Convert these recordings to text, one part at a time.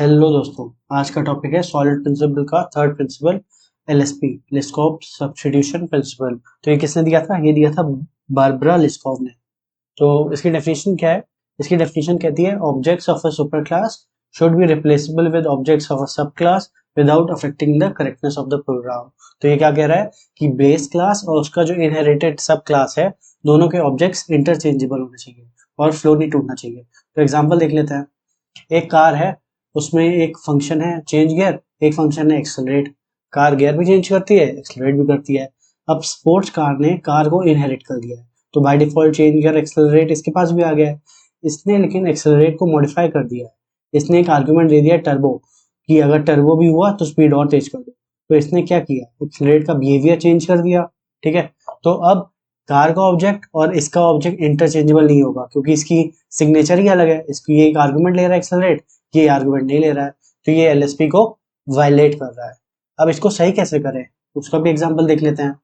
Hello दोस्तों, आज का टॉपिक है सॉलिड प्रिंसिपल का third principle LSP Liskov substitution principle. तो ये किसने दिया था? ये दिया था बारबरा लिस्कोव ने। तो इसकी डेफिनेशन क्या है? इसकी डेफिनेशन कहती है objects of a super class should be replaceable with objects of a sub class without affecting the correctness of the program. तो ये क्या कह रहा है कि बेस क्लास और उसका जो इनहेरिटेड सब क्लास है, दोनों के ऑब्जेक्ट्स इंटरचेंजेबल होने चाहिए और फ्लो नहीं टूटना चाहिए। तो एग्जाम्पल देख लेते हैं। एक कार है, उसमें एक फंक्शन है चेंज गियर, एक फंक्शन है एक्सेलरेट। कार गियर भी चेंज करती है, एक्सेलरेट भी करती है। अब स्पोर्ट्स कार ने कार को इनहेरिट कर दिया है, तो by default change gear accelerate इसके पास भी आ गया है। इसने लेकिन एक्सेलरेट को मॉडिफाई कर दिया है। इसने एक आर्गुमेंट दे दिया टर्बो, कि अगर टर्बो भी हुआ तो स्पीड और तेज कर दो। तो इसने क्या किया, एक्सेलरेट का बिहेवियर चेंज कर दिया। ठीक है, तो अब कार का ऑब्जेक्ट और इसका ऑब्जेक्ट इंटरचेंजेबल नहीं होगा, क्योंकि इसकी सिग्नेचर ही अलग है। इसकी ये एक आर्गुमेंट ले रहा है एक्सेलरेट, ये आर्गुमेंट नहीं ले रहा है, तो ये एलएसपी को वायलेट कर रहा है। अब इसको सही कैसे करें, उसका भी एग्जांपल देख लेते हैं।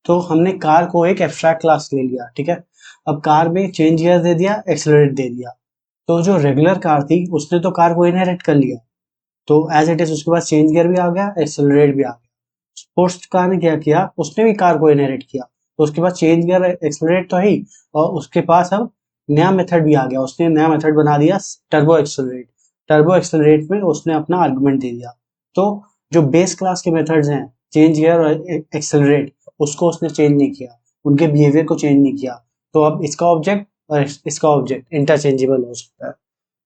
तो हमने कार को एक एब्स्ट्रैक्ट क्लास ले लिया, ठीक है। अब कार में चेंज गियर दे दिया, एक्सेलरेट दे दिया। तो जो रेगुलर कार थी उसने तो कार को इनहेरिट कर लिया, तो एज इट इज उसके पास चेंज गियर भी आ गया, एक्सेलरेट भी आ गया। स्पोर्ट्स कार ने क्या किया, उसने भी कार को इनहेरिट किया, तो उसके पास चेंज गियर एक्सेलरेट तो है ही, और उसके पास अब नया मेथड भी आ गया। उसने नया मेथड बना दिया टर्बो एक्सेलरेट। टर्बो एक्सेलरेट में उसने अपना आर्गुमेंट दे दिया। तो जो बेस क्लास के मेथड्स हैं, चेंज गियर और एक्सेलरेट, उसको उसने चेंज नहीं किया, उनके बिहेवियर को चेंज नहीं किया। तो अब इसका ऑब्जेक्ट और इसका ऑब्जेक्ट इंटरचेंजेबल हो सकता है।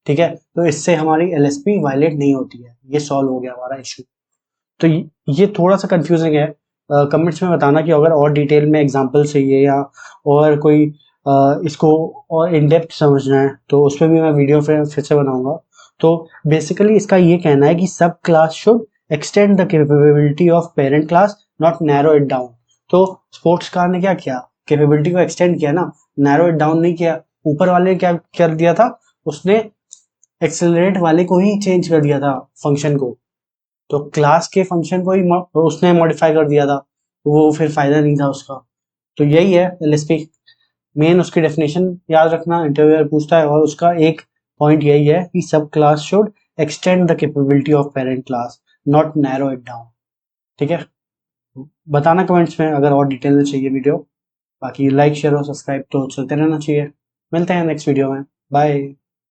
ठीक है, तो इससे हमारी एलएसपी वायलेट नहीं होती है। ये सॉल्व हो गया हमारा इशू। तो ये थोड़ा सा कंफ्यूजिंग है। कमेंट्स में बताना कि अगर और डिटेल में एग्जांपल चाहिए या और कोई इसको और इन डेप्थ समझना है, तो उस पर भी मैं वीडियो फिर से बनाऊंगा। तो बेसिकली इसका ये कहना है कि सब class should extend the capability of parent class, not narrow it down. तो स्पोर्ट्स कार ने क्या किया, कैपेबिलिटी को एक्सटेंड किया ना, नैरो इट डाउन नहीं किया। ऊपर वाले ने क्या कर दिया था, उसने एक्सेलरेट वाले को ही चेंज कर दिया था फंक्शन को, तो क्लास के फंक्शन को ही उसने मॉडिफाई कर दिया था, वो फिर फायदा नहीं था उसका। तो यही है एलएसपी। मेन उसकी डेफिनेशन याद रखना, इंटरव्यूअर पूछता है, और उसका एक पॉइंट यही है कि सब class should extend the capability of parent class, not narrow it down. ठीक है, बताना कमेंट्स में अगर और डिटेल में चाहिए वीडियो। बाकी लाइक शेयर और सब्सक्राइब तो चलते रहना चाहिए। मिलते हैं नेक्स्ट वीडियो में। बाय।